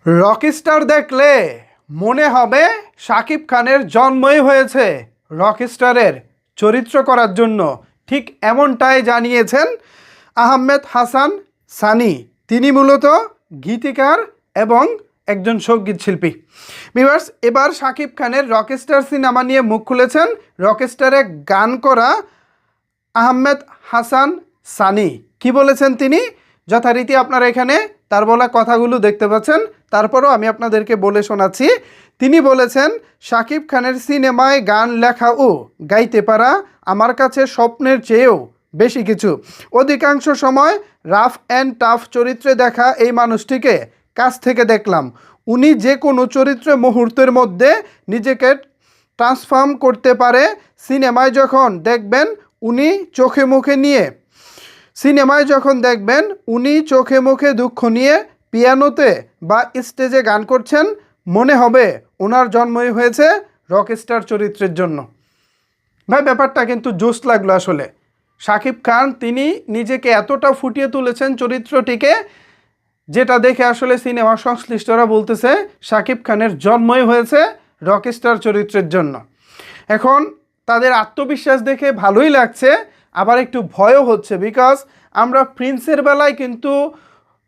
Rockstar দেখলে মনে হবে শাকিব খানের জন্মই হয়েছে রকস্টারের চরিত্র করার জন্য। ঠিক এমনটাই জানিয়েছেন আহমেদ হাসান সানি। তিনি মূলত গীতিকার এবং একজন সঙ্গীত শিল্পী। ভিউয়ার্স, এবার শাকিব খানের রকস্টার সিনেমা নিয়ে মুখ খুলেছেন রকস্টারে গান করা আহমেদ হাসান সানি। কি বলেছেন তিনি? যথারীতি আপনারা এখানে তার বলা কথাগুলো দেখতে পাচ্ছেন, তারপরও আমি আপনাদেরকে বলে শোনাচ্ছি। তিনি বলেছেন, শাকিব খানের সিনেমায় গান লেখা ও গাইতে পারা আমার কাছে স্বপ্নের চেয়েও বেশি কিছু। অধিকাংশ সময় রাফ অ্যান্ড টাফ চরিত্রে দেখা এই মানুষটিকে কাছ থেকে দেখলাম। উনি যে কোনো চরিত্রে মুহূর্তের মধ্যে নিজেকে ট্রান্সফর্ম করতে পারে। সিনেমায় যখন দেখবেন উনি চোখে মুখে দুঃখ নিয়ে পিয়ানোতে বা স্টেজে গান করছেন, মনে হবে ওনার জন্মই হয়েছে রকস্টার চরিত্রের জন্য। ভাই, ব্যাপারটা কিন্তু জোশ লাগলো আসলে। শাকিব খান তিনি নিজেকে এতটা ফুটিয়ে তুলেছেন চরিত্রটিকে, যেটা দেখে আসলে সিনেমা সংশ্লিষ্টরা বলতেছে শাকিব খানের জন্মই হয়েছে রকস্টার চরিত্রের জন্য। এখন তাদের আত্মবিশ্বাস দেখে ভালোই লাগছে, আবার একটু ভয়ও হচ্ছে। বিকজ আমরা প্রিন্সের বেলায় কিন্তু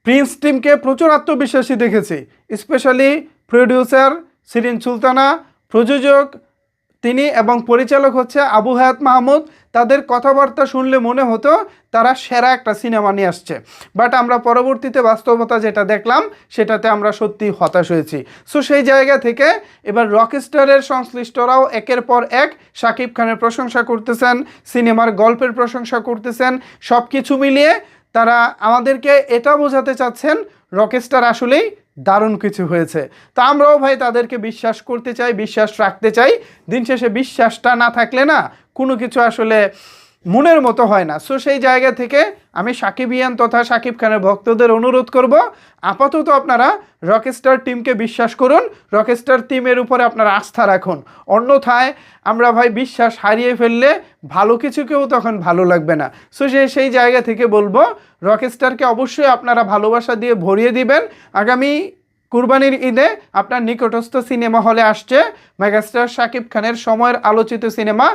প্রিন্স টিমকে প্রচুর আত্মবিশ্বাসী দেখেছি, স্পেশালি প্রডিউসার শিরিন সুলতানা, প্রযোজক তিনি এবং পরিচালক হচ্ছে আবু হায়াত মাহমুদ। তাদের কথাবার্তা শুনলে মনে হতো তারা সেরা একটা সিনেমা নিয়ে আসছে। বাট আমরা পরবর্তীতে বাস্তবতা যেটা দেখলাম সেটাতে আমরা সত্যি হতাশ হয়েছি। সো সেই জায়গা থেকে এবার রকস্টারের সংশ্লিষ্টরাও একের পর এক শাকিব খানের প্রশংসা করতেছেন, সিনেমার গল্পের প্রশংসা করতেছেন। সব কিছু মিলিয়ে তারা আমাদেরকে এটা বোঝাতে চাচ্ছেন রকস্টার আসলেই দারুণ কিছু হয়েছে। তা আমরাও ভাই তাদেরকে বিশ্বাস করতে চাই, বিশ্বাস রাখতে চাই। দিন শেষে বিশ্বাসটা না থাকলে না কোনো কিছু আসলে মনের মতো হয় না। সো সেই জায়গা থেকে আমি সাকিবিয়ান তথা শাকিব খানের ভক্তদের অনুরোধ করব, আপাতত আপনারা রকস্টার টিমকে বিশ্বাস করুন, রকস্টার টিমের উপরে আপনারা আস্থা রাখুন। অন্যথায় আমরা ভাই বিশ্বাস হারিয়ে ফেললে ভালো কিছুকেও তখন ভালো লাগবে না। সো সেই জায়গা থেকে বলবো রকস্টারকে অবশ্যই আপনারা ভালোবাসা দিয়ে ভরিয়ে দিবেন। আগামী কুরবানির ঈদে আপনার নিকটস্থ সিনেমা হলে আসছে মেগাস্টার শাকিব খানের সময়ের আলোচিত সিনেমা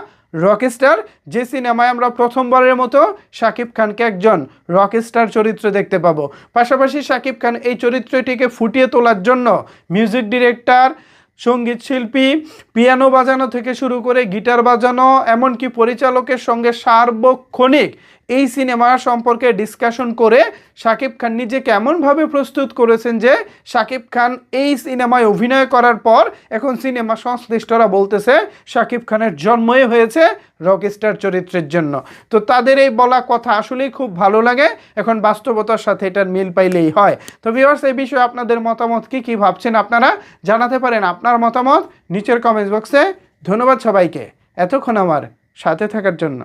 রকস্টার, যে সিনেমায় আমরা প্রথমবারের মতো শাকিব খানকে একজন রকস্টার চরিত্র দেখতে পাবো। পাশাপাশি শাকিব খান এই চরিত্রটিকে ফুটিয়ে তোলার জন্য মিউজিক ডিরেক্টর, সঙ্গীত শিল্পী, পিয়ানো বাজানো থেকে শুরু করে গিটার বাজানো, এমনকি পরিচালকের সঙ্গে সার্বক্ষণিক এই সিনেমা সম্পর্কে ডিসকাশন করে শাকিব খান নিজেকে এমনভাবে প্রস্তুত করেছেন যে শাকিব খান এই সিনেমায় অভিনয় করার পর এখন সিনেমা সংশ্লিষ্টরা বলতেছে শাকিব খানের জন্মই হয়েছে রকস্টার চরিত্রের জন্য। তো তাদের এই বলা কথা আসলেই খুব ভালো লাগে। এখন বাস্তবতার সাথে এটার মিল পাইলেই হয়। তো ভিউয়ার্স, এই বিষয়ে আপনাদের মতামত কি ভাবছেন আপনারা জানাতে পারেন আপনার মতামত নিচের কমেন্টস বক্সে। ধন্যবাদ সবাইকে এতক্ষণ আমার সাথে থাকার জন্য।